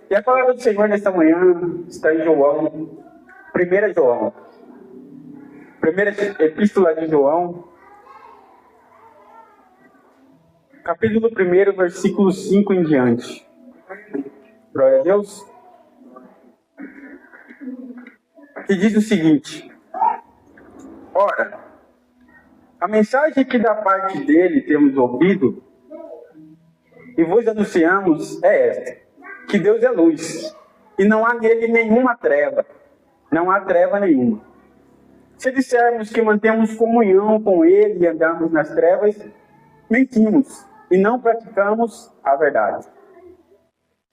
E a palavra do Senhor nesta manhã está em João, 1 João. Primeira epístola de João, capítulo 1, versículo 5 em diante. Glória a Deus. Que diz o seguinte: ora, a mensagem que da parte dele temos ouvido e vos anunciamos é esta: que Deus é luz, e não há nele nenhuma treva. Não há treva nenhuma. Se dissermos que mantemos comunhão com ele e andamos nas trevas, mentimos e não praticamos a verdade.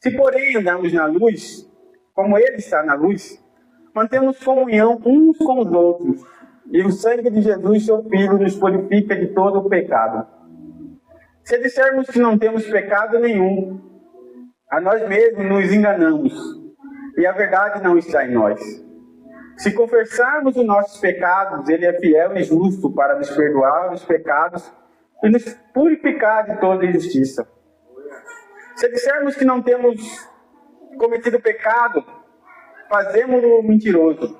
Se, porém, andamos na luz, como ele está na luz, mantemos comunhão uns com os outros, e o sangue de Jesus, seu Filho, nos purifica de todo o pecado. Se dissermos que não temos pecado nenhum, a nós mesmos nos enganamos, e a verdade não está em nós. Se confessarmos os nossos pecados, ele é fiel e justo para nos perdoar os pecados e nos purificar de toda injustiça. Se dissermos que não temos cometido pecado, fazemos-lo mentiroso,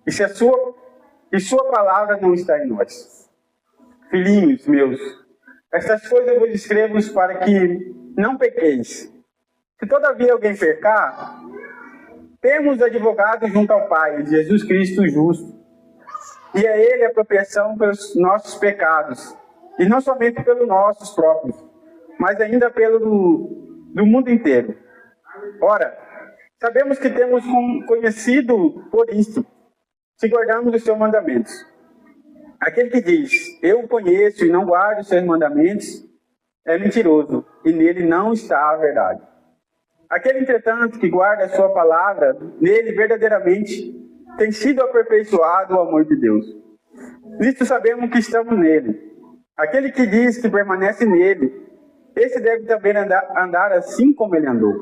e sua palavra não está em nós. Filhinhos meus, estas coisas eu vos escrevo para que não pequeis. Se todavia alguém pecar, temos advogado junto ao Pai, Jesus Cristo justo. E a ele a propiciação pelos nossos pecados, e não somente pelos nossos próprios, mas ainda do mundo inteiro. Ora, sabemos que temos conhecido por isto, se guardarmos os seus mandamentos. Aquele que diz, eu o conheço e não guardo os seus mandamentos, é mentiroso, e nele não está a verdade. Aquele, entretanto, que guarda a sua palavra, nele verdadeiramente tem sido aperfeiçoado o amor de Deus. Nisto sabemos que estamos nele. Aquele que diz que permanece nele, esse deve também andar assim como ele andou.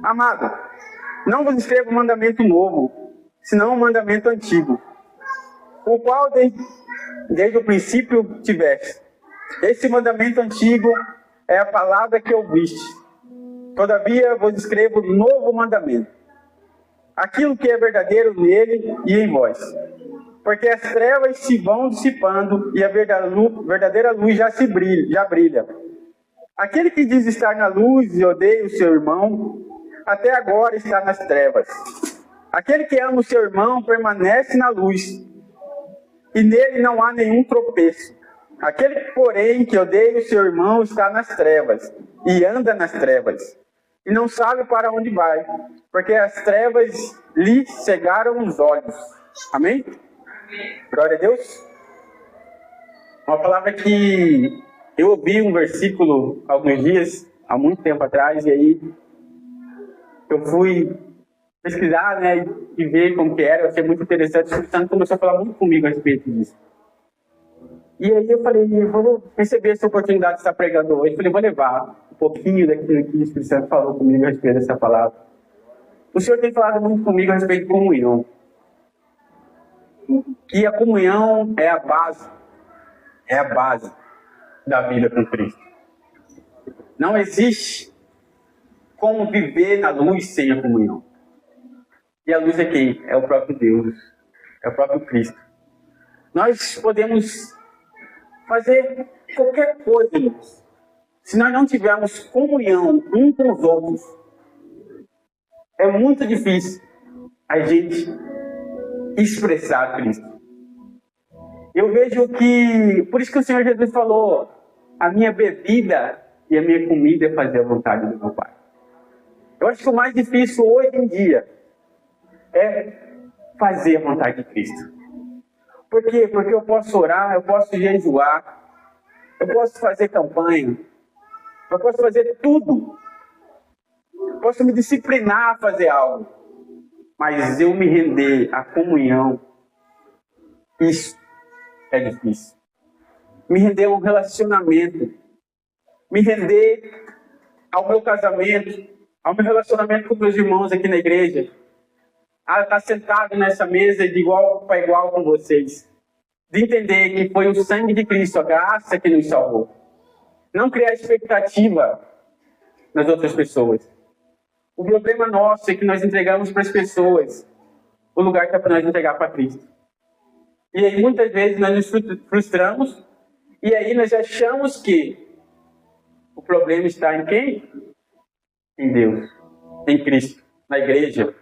Amado, não vos escrevo um mandamento novo, senão um mandamento antigo, o qual desde o princípio tiveste. Esse mandamento antigo é a palavra que ouviste. Todavia vos escrevo um novo mandamento, aquilo que é verdadeiro nele e em vós. Porque as trevas se vão dissipando e a verdadeira luz já brilha. Aquele que diz estar na luz e odeia o seu irmão, até agora está nas trevas. Aquele que ama o seu irmão permanece na luz, e nele não há nenhum tropeço. Aquele, porém, que odeia o seu irmão está nas trevas, e anda nas trevas, e não sabe para onde vai, porque as trevas lhe cegaram os olhos. Amém? Glória a Deus. Uma palavra que eu ouvi um versículo alguns dias, há muito tempo atrás, e aí eu fui pesquisar, e ver como que era. Eu achei muito interessante. O Espírito Santo começou a falar muito comigo a respeito disso. E aí eu falei, eu vou receber essa oportunidade de estar pregando hoje. Eu falei, vou levar um pouquinho daquilo que o Espírito Santo falou comigo a respeito dessa palavra. O Senhor tem falado muito comigo a respeito de comunhão. Que a comunhão é a base da vida com Cristo. Não existe como viver na luz sem a comunhão. E a luz é quem? É o próprio Deus. É o próprio Cristo. Nós podemos fazer qualquer coisa, irmãos. Se nós não tivermos comunhão uns com os outros, é muito difícil a gente expressar Cristo. Eu vejo que, por isso que o Senhor Jesus falou, a minha bebida e a minha comida é fazer a vontade do meu Pai. Eu acho que o mais difícil hoje em dia é fazer a vontade de Cristo. Por quê? Porque eu posso orar, eu posso jejuar, eu posso fazer campanha, eu posso fazer tudo. Eu posso me disciplinar a fazer algo. Mas eu me render à comunhão, isso é difícil. Me render a um relacionamento, me render ao meu casamento, ao meu relacionamento com meus irmãos aqui na igreja, a estar sentado nessa mesa de igual para igual com vocês, de entender que foi o sangue de Cristo, a graça que nos salvou. Não criar expectativa nas outras pessoas. O problema nosso é que nós entregamos para as pessoas o lugar que é para nós entregar para Cristo. E aí muitas vezes nós nos frustramos e aí nós achamos que o problema está em quem? Em Deus, em Cristo, na igreja.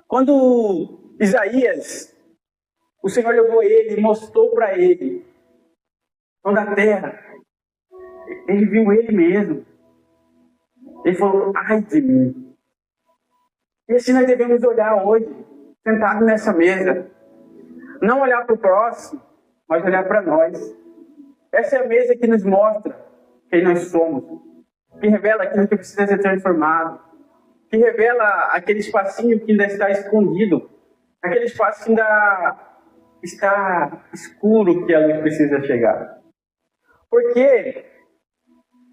Quando Isaías, o Senhor levou ele e mostrou para ele toda a terra, ele viu ele mesmo. Ele falou, ai de mim. E assim nós devemos olhar hoje, sentado nessa mesa. Não olhar para o próximo, mas olhar para nós. Essa é a mesa que nos mostra quem nós somos. Que revela aquilo que precisa ser transformado. Que revela aquele espacinho que ainda está escondido. Aquele espaço que ainda está escuro, que a luz precisa chegar. Porque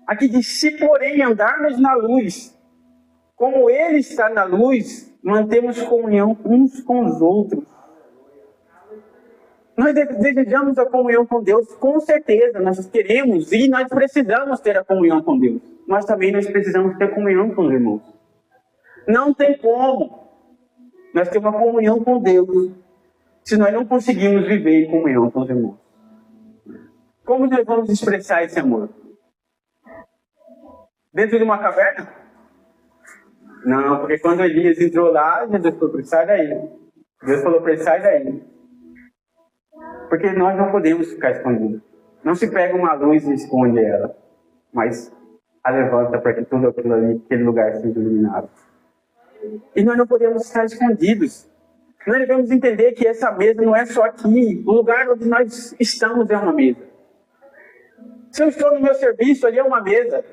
aqui diz, se porém andarmos na luz, como Ele está na luz, mantemos comunhão uns com os outros. Nós desejamos a comunhão com Deus, com certeza, nós queremos e nós precisamos ter a comunhão com Deus. Mas também nós precisamos ter comunhão com os irmãos. Não tem como nós ter uma comunhão com Deus se nós não conseguimos viver em comunhão com os irmãos. Como nós vamos expressar esse amor? Dentro de uma caverna? Não, porque quando Elias entrou lá, Jesus falou para ele, sai daí. Deus falou para ele, sai daí. Porque nós não podemos ficar escondidos. Não se pega uma luz e esconde ela, mas a levanta para que tudo aquilo ali, aquele lugar seja iluminado. E nós não podemos estar escondidos. Nós devemos entender que essa mesa não é só aqui. O lugar onde nós estamos é uma mesa. Se eu estou no meu serviço, ali é uma mesa.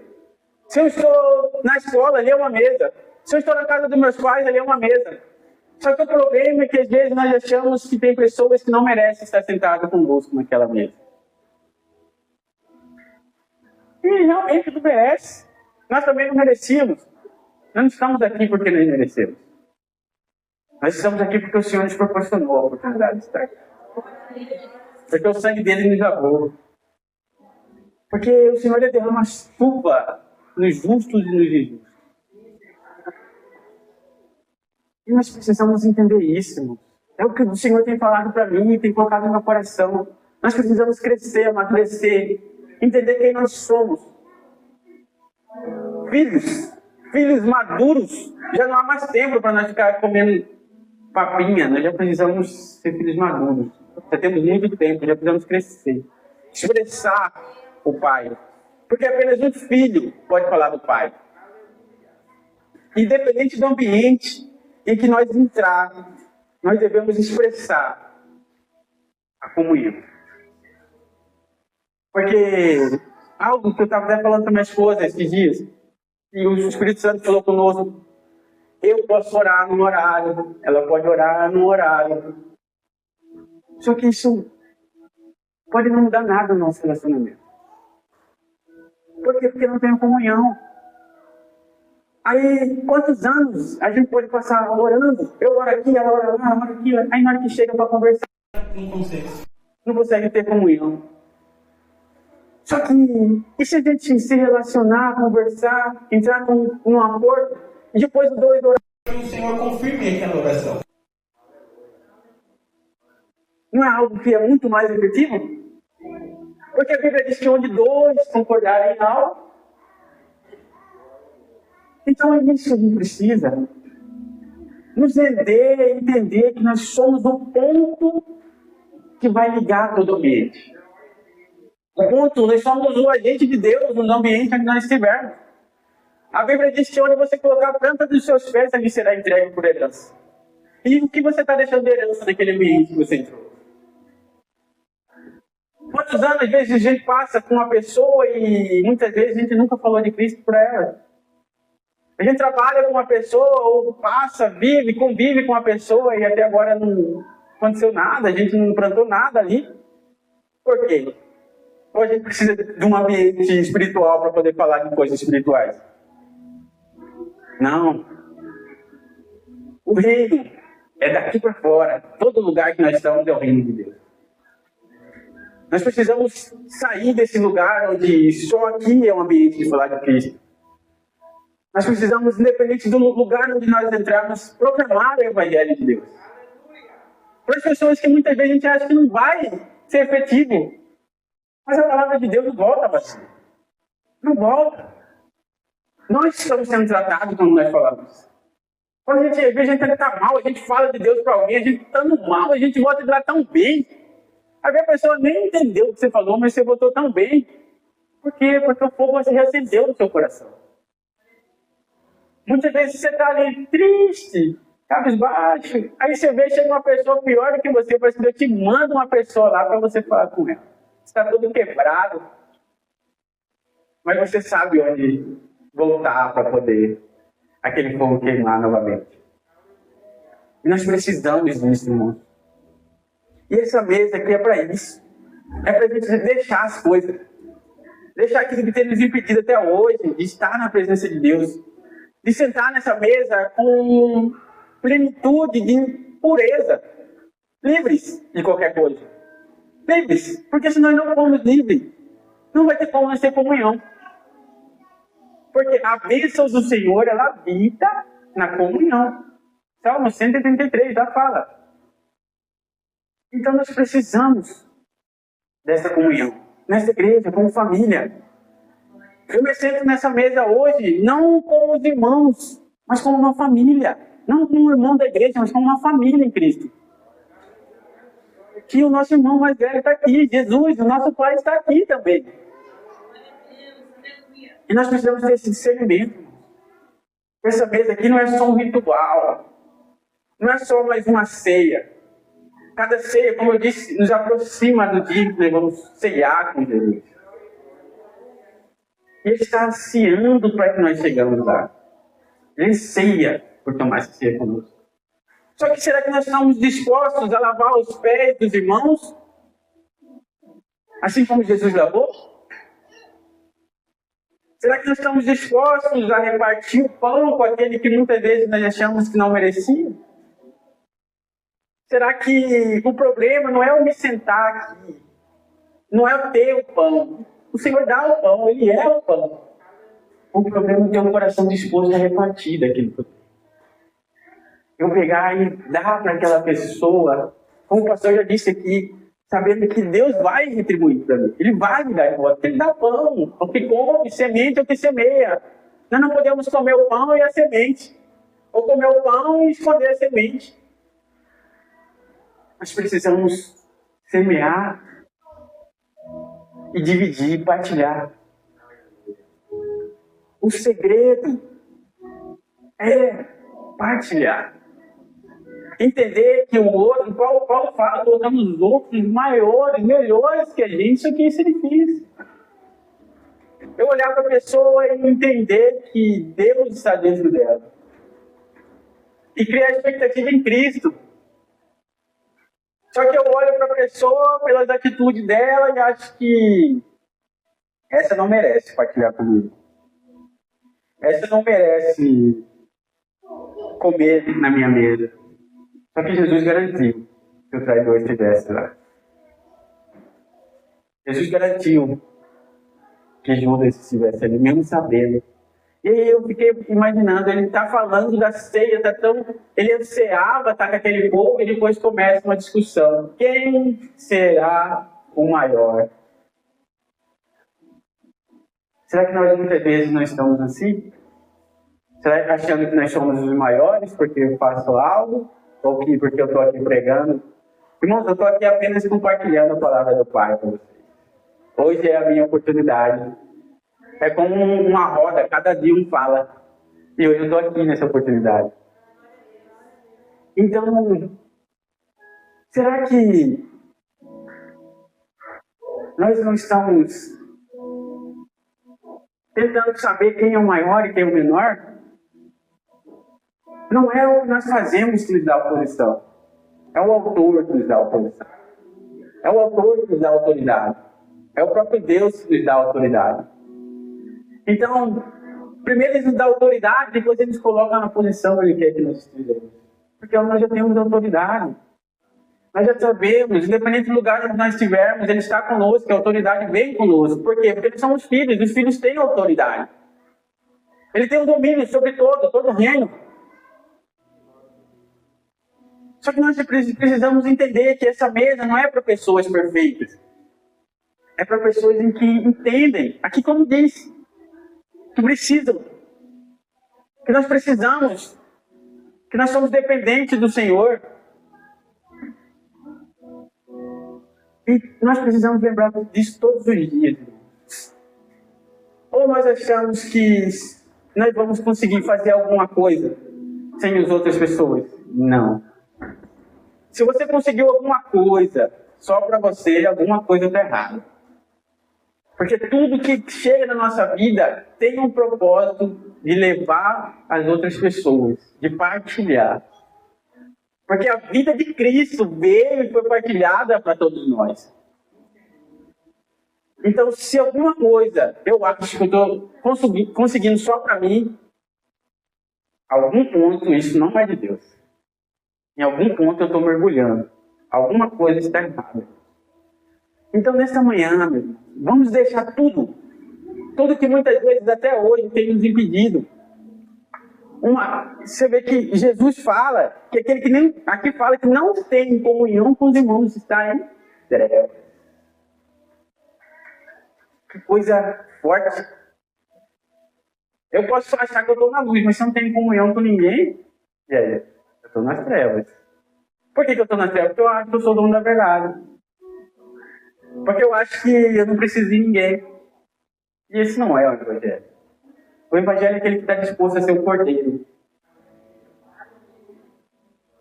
Se eu estou na escola, ali é uma mesa. Se eu estou na casa dos meus pais, ali é uma mesa. Só que o problema é que às vezes nós achamos que tem pessoas que não merecem estar sentadas conosco naquela mesa. E realmente não merece. Nós também não merecíamos. Nós não estamos aqui porque nós merecemos. Nós estamos aqui porque o Senhor nos proporcionou a oportunidade de estar aqui. Porque o sangue dele nos lavou. Porque o Senhor derrama chuva nos justos e nos injustos. E nós precisamos entender isso, irmão. É o que o Senhor tem falado para mim, tem colocado no meu coração. Nós precisamos crescer, amadurecer, entender quem nós somos. Filhos maduros, já não há mais tempo para nós ficar comendo papinha. Nós já precisamos ser filhos maduros. Já temos muito tempo, já precisamos crescer. Expressar o Pai. Porque apenas um filho pode falar do Pai. Independente do ambiente em que nós entrarmos, nós devemos expressar a comunhão. Porque algo que eu estava até falando para minha esposa esses dias, e o Espírito Santo falou conosco, eu posso orar num horário, ela pode orar num horário. Só que isso pode não mudar nada no nosso relacionamento. Por quê? Porque não tem comunhão. Aí, quantos anos a gente pode passar orando? Eu oro aqui, ela ora lá, ora aqui. Aí, na hora que chega para conversar, não consegue ter comunhão. Só que, e se a gente se relacionar, conversar, entrar num acordo, e depois os dois orar, o Senhor confirme aquela oração? Não é algo que é muito mais efetivo? Porque a Bíblia diz que onde dois concordarem em algo, então é isso que a gente precisa. Nos render e entender que nós somos o ponto que vai ligar todo o ambiente. O ponto, nós somos o agente de Deus no ambiente onde nós estivermos. A Bíblia diz que onde você colocar a planta dos seus pés, ali será entregue por herança. E o que você está deixando de herança naquele ambiente que você entrou? Quantos anos, às vezes, a gente passa com uma pessoa e muitas vezes a gente nunca falou de Cristo para ela. A gente trabalha com uma pessoa, ou passa, vive, convive com uma pessoa e até agora não aconteceu nada, a gente não plantou nada ali. Por quê? Ou a gente precisa de um ambiente espiritual para poder falar de coisas espirituais? Não. O reino é daqui para fora. Todo lugar que nós estamos é o reino de Deus. Nós precisamos sair desse lugar onde só aqui é um ambiente de falar de Cristo. Nós precisamos, independente do lugar onde nós entrarmos, proclamar o Evangelho de Deus. Para as pessoas que muitas vezes a gente acha que não vai ser efetivo. Mas a palavra de Deus não volta vazia. Não volta. Nós estamos sendo tratados como nós falamos. Quando a gente vê a gente está mal, a gente fala de Deus para alguém, a gente estando mal, a gente volta de lá tão bem. Aí a pessoa nem entendeu o que você falou, mas você voltou tão bem. Por quê? Porque o fogo se reacendeu no seu coração. Muitas vezes você está ali triste, cabisbaixo. Aí você vê, chega uma pessoa pior do que você, parece que Deus te manda uma pessoa lá para você falar com ela. Você está todo quebrado. Mas você sabe onde voltar para poder aquele fogo queimar novamente. E nós precisamos disso, irmão. E essa mesa aqui é para isso. É para a gente deixar as coisas. Deixar aquilo que tem nos impedido até hoje de estar na presença de Deus. De sentar nessa mesa com plenitude de pureza. Livres de qualquer coisa. Livres. Porque se nós não formos livres, não vai ter como nós ter comunhão. Porque a bênção do Senhor, ela habita na comunhão. Salmo 133 já fala. Então nós precisamos dessa comunhão. Nessa igreja, como família. Eu me sento nessa mesa hoje, não como os irmãos, mas como uma família. Não como um irmão da igreja, mas como uma família em Cristo. Que o nosso irmão mais velho está aqui, Jesus, o nosso Pai está aqui também. E nós precisamos ter esse discernimento. Essa mesa aqui não é só um ritual. Não é só mais uma ceia. Cada ceia, como eu disse, nos aproxima do dia que nós vamos ceiar com Jesus. E Ele está ansiando para que nós chegamos lá. Ele ceia por tomar essa ceia conosco. Só que será que nós estamos dispostos a lavar os pés dos irmãos? Assim como Jesus lavou? Será que nós estamos dispostos a repartir o pão com aquele que muitas vezes nós achamos que não merecia? Será que o problema não é eu me sentar aqui? Não é eu ter o pão? O Senhor dá o pão, Ele é o pão. O problema é ter um coração disposto a repartir daquilo que eu tenho. Eu pegar e dar para aquela pessoa, como o pastor já disse aqui, sabendo que Deus vai retribuir para mim. Ele vai me dar de volta. Ele dá pão, o que come, semente, o que semeia. Nós não podemos comer o pão e a semente. Ou comer o pão e esconder a semente. Nós precisamos semear e dividir, partilhar. O segredo é partilhar. Entender que o outro, Paulo fala, colocamos os outros maiores, melhores que a gente, isso aqui é difícil. Eu olhar para a pessoa e entender que Deus está dentro dela. E criar expectativa em Cristo. Só que eu olho para a pessoa pelas atitudes dela e acho que essa não merece partilhar comigo. Essa não merece comer na minha mesa. Só que Jesus garantiu que o traidor estivesse lá. Jesus garantiu que Judas estivesse ali, mesmo sabendo. E aí eu fiquei imaginando, ele está falando da ceia, ele ansiava estar com aquele povo e depois começa uma discussão. Quem será o maior? Será que nós muitas vezes não estamos assim? Será que achando que nós somos os maiores porque eu faço algo? Ou que porque eu estou aqui pregando? Irmãos, eu estou aqui apenas compartilhando a palavra do Pai com vocês. Hoje é a minha oportunidade. É como uma roda, cada dia um fala. E hoje eu estou aqui nessa oportunidade. Então, será que nós não estamos tentando saber quem é o maior e quem é o menor? Não é o que nós fazemos que nos dá oposição. É o autor que nos dá oposição. É o autor que nos dá autoridade. É o próprio Deus que nos dá autoridade. Então, primeiro ele nos dá autoridade, depois ele nos coloca na posição que ele quer que nós estejamos. Porque nós já temos autoridade. Nós já sabemos, independente do lugar onde nós estivermos, ele está conosco, a autoridade vem conosco. Por quê? Porque nós somos filhos, os filhos têm autoridade. Ele tem um domínio sobre todo o reino. Só que nós precisamos entender que essa mesa não é para pessoas perfeitas. É para pessoas em que entendem, aqui como diz, que precisam, que nós precisamos, que nós somos dependentes do Senhor. E nós precisamos lembrar disso todos os dias. Ou nós achamos que nós vamos conseguir fazer alguma coisa sem as outras pessoas? Não. Se você conseguiu alguma coisa só para você, alguma coisa está errada. Porque tudo que chega na nossa vida tem um propósito de levar as outras pessoas, de partilhar. Porque a vida de Cristo veio e foi partilhada para todos nós. Então, se alguma coisa eu acho que eu estou conseguindo só para mim, algum ponto isso não é de Deus. Em algum ponto eu estou mergulhando. Alguma coisa está errada. Então, nesta manhã, meu irmão, vamos deixar tudo que muitas vezes até hoje tem nos impedido. Você vê que Jesus fala que aquele que nem aqui fala que não tem comunhão com os irmãos está em trevas. Que coisa forte. Eu posso achar que eu estou na luz, mas se eu não tenho comunhão com ninguém, e aí? Eu estou nas trevas. Por que eu estou nas trevas? Porque eu acho que eu sou dono da verdade. Porque eu acho que eu não preciso de ninguém. E esse não é o Evangelho. O Evangelho é aquele que está disposto a ser o cordeiro.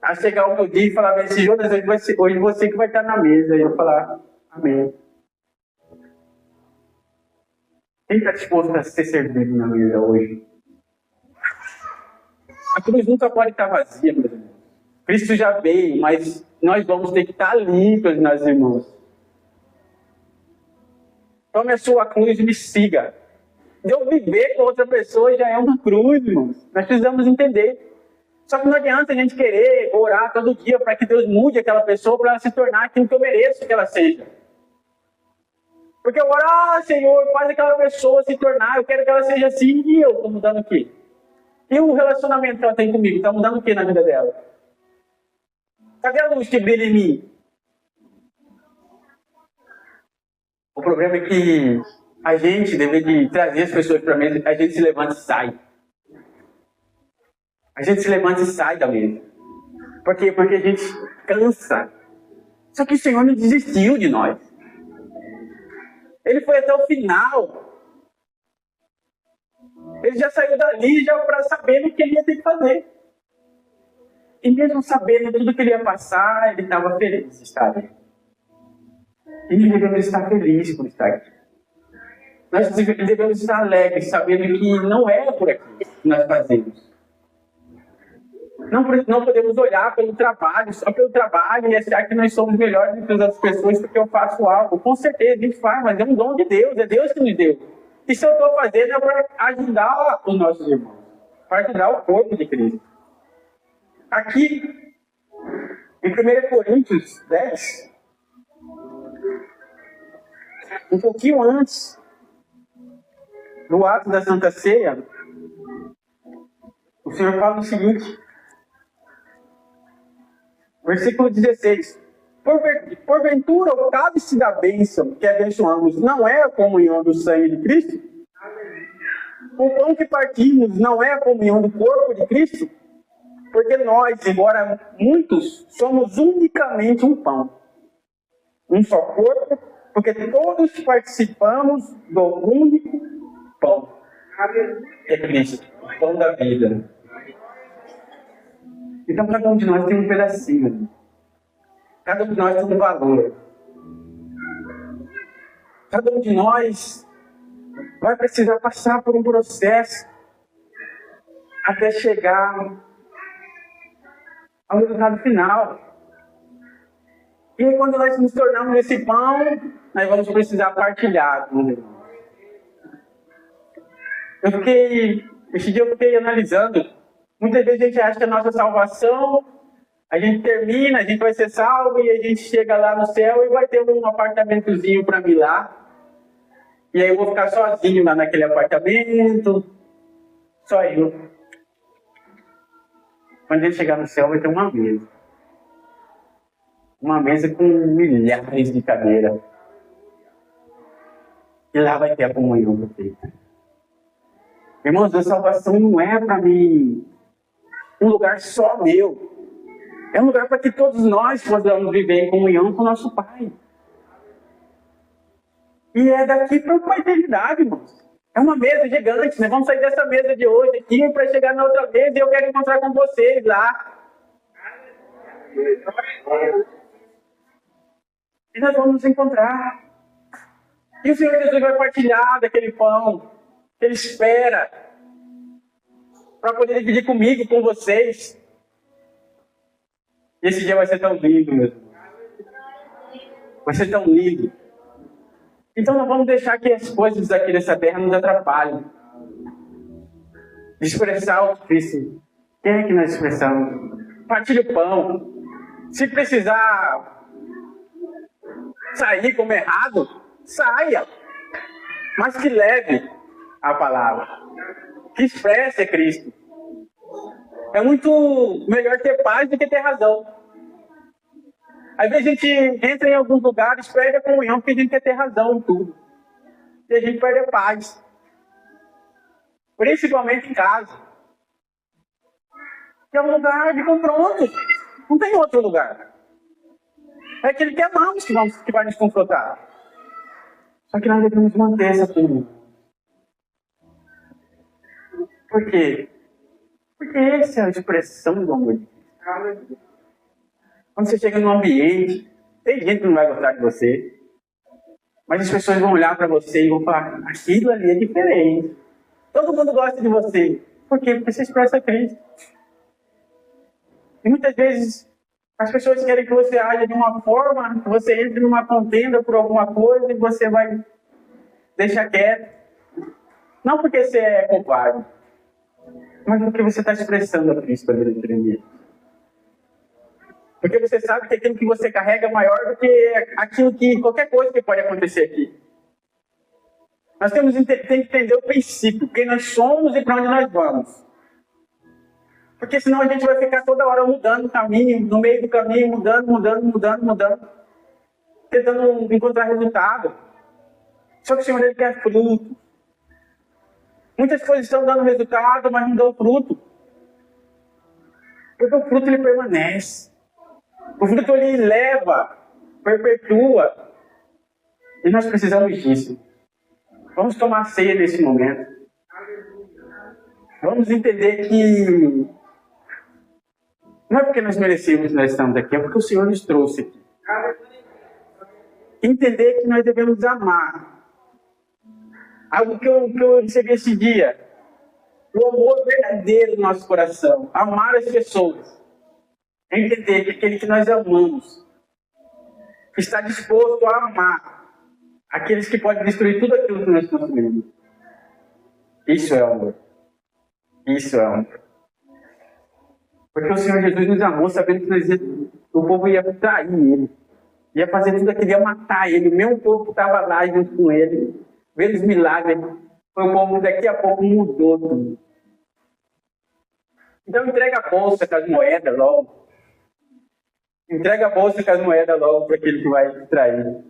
A chegar o meu dia e falar, esse Jonas, hoje você que vai estar na mesa. E eu falar, amém. Quem está disposto a ser servido na mesa hoje? A cruz nunca pode estar vazia, meus irmãos. Cristo já veio, mas nós vamos ter que estar limpos, meus irmãos. Tome a sua cruz e me siga. De eu viver com outra pessoa já é uma cruz, irmãos. Nós precisamos entender. Só que não adianta a gente querer orar todo dia para que Deus mude aquela pessoa para ela se tornar aquilo que eu mereço que ela seja. Porque eu oro, Senhor, faz aquela pessoa se tornar, eu quero que ela seja assim, e eu estou mudando o quê? E o relacionamento que ela tem comigo, está mudando o quê na vida dela? Cadê a luz que brilha em mim? O problema é que a gente deve de trazer as pessoas para a mesa, a gente se levanta e sai. A gente se levanta e sai da mesa. Por quê? Porque a gente cansa. Só que o Senhor não desistiu de nós. Ele foi até o final. Ele já saiu dali já para sabendo o que ele ia ter que fazer. E mesmo sabendo tudo que ele ia passar, ele estava feliz de estar ali. E nós devemos estar felizes por estar aqui. Nós devemos estar alegres, sabendo que não é por aqui que nós fazemos. Não podemos olhar pelo trabalho, só pelo trabalho, e achar que nós somos melhores do que as outras pessoas porque eu faço algo. Com certeza, a gente faz, mas é um dom de Deus, é Deus que nos deu. E se eu estou fazendo é para ajudar os nossos irmãos, para ajudar o corpo de Cristo. Aqui, em 1 Coríntios 10, um pouquinho antes do ato da Santa Ceia, o Senhor fala o seguinte, versículo 16: porventura o cálice da bênção que abençoamos não é a comunhão do sangue de Cristo? O pão que partimos não é a comunhão do corpo de Cristo? Porque nós, embora muitos, somos unicamente um pão, um só corpo, porque todos participamos do único pão, que é Cristo, o pão da vida. Então cada um de nós tem um pedacinho. Cada um de nós tem um valor. Cada um de nós vai precisar passar por um processo até chegar ao resultado final. E aí, quando nós nos tornamos esse pão, nós vamos precisar partilhar com os irmãos. Esse dia eu fiquei analisando. Muitas vezes a gente acha que a nossa salvação, a gente termina, a gente vai ser salvo e a gente chega lá no céu e vai ter um apartamentozinho para mim lá. E aí eu vou ficar sozinho lá naquele apartamento, Só eu. Quando ele chegar no céu, vai ter uma mesa. Uma mesa com milhares de cadeiras. E lá vai ter a comunhão perfeita. Irmãos, a salvação não é para mim um lugar só meu. É um lugar para que todos nós possamos viver em comunhão com o nosso Pai. E é daqui para a eternidade, irmãos. É uma mesa gigante. Nós vamos sair dessa mesa de hoje aqui para chegar na outra mesa e eu quero encontrar com vocês lá. E nós vamos nos encontrar. E o Senhor Jesus vai partilhar daquele pão que Ele espera para poder dividir comigo, com vocês. E esse dia vai ser tão lindo, meu irmão. Vai ser tão lindo. Então não vamos deixar que as coisas aqui dessa terra nos atrapalhem. De expressar o Cristo. Quem é que nós expressamos? Partilhe o pão. Se precisar sair como errado, saia. Mas que leve a palavra. Que expresse Cristo. É muito melhor ter paz do que ter razão. Às vezes a gente entra em alguns lugares, perde a comunhão, porque a gente quer ter razão em tudo. E a gente perde a paz. Principalmente em casa. Que é um lugar de confronto. Não tem outro lugar. É aquele que amamos que vai nos confrontar. Só que nós devemos manter essa comunhão. Por quê? Porque essa é a expressão do amor de Deus. Quando você chega num ambiente, tem gente que não vai gostar de você, mas as pessoas vão olhar para você e vão falar, aquilo ali é diferente. Todo mundo gosta de você. Por quê? Porque você expressa Cristo. E muitas vezes as pessoas querem que você haja de uma forma, que você entre numa contenda por alguma coisa e você vai deixar quieto. Não porque você é covarde, mas porque você está expressando a Cristo ali dentro de mim. Porque você sabe que aquilo que você carrega é maior do que aquilo que qualquer coisa que pode acontecer aqui. Nós temos que entender o princípio, quem nós somos e para onde nós vamos. Porque senão a gente vai ficar toda hora mudando o caminho, no meio do caminho, mudando, tentando encontrar resultado. Só que o Senhor ele quer fruto. Muitas coisas estão dando resultado, mas não dão fruto. Porque o fruto ele permanece. O fruto ele leva, perpetua. E nós precisamos disso. Vamos tomar ceia nesse momento. Vamos entender que não é porque nós merecemos que nós estamos aqui, é porque o Senhor nos trouxe aqui. Entender que nós devemos amar. Algo que eu recebi esse dia. O amor verdadeiro do nosso coração. Amar as pessoas. Entender que aquele que nós amamos está disposto a amar aqueles que podem destruir tudo aquilo que nós construímos. Isso é amor. Isso é amor. Porque o Senhor Jesus nos amou sabendo que o povo ia trair Ele. Ia fazer tudo aquilo, ia matar Ele. O mesmo povo que estava lá junto com Ele. Vendo os milagres. Foi um povo que daqui a pouco mudou tudo. Então entrega a bolsa com as moedas logo. Entrega a bolsa com as moedas logo para aquele que vai trair.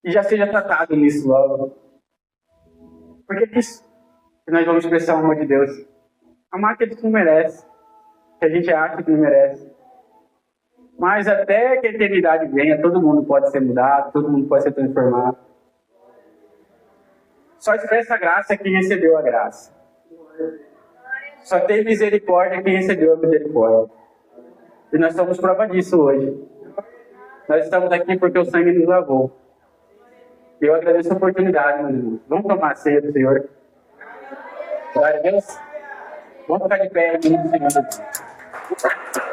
E já seja tratado nisso logo. Porque é isso que nós vamos expressar o amor de Deus. Amar aqueles que não merecem. Que a gente acha que não merece. Mas até que a eternidade venha, todo mundo pode ser mudado, todo mundo pode ser transformado. Só expressa a graça quem recebeu a graça. Só tem misericórdia quem recebeu a misericórdia. E nós somos prova disso hoje. Nós estamos aqui porque o sangue nos lavou. E eu agradeço a oportunidade, meus irmãos. Vamos tomar a ceia do Senhor. Glória a Deus. Vamos ficar de pé aqui no segundo.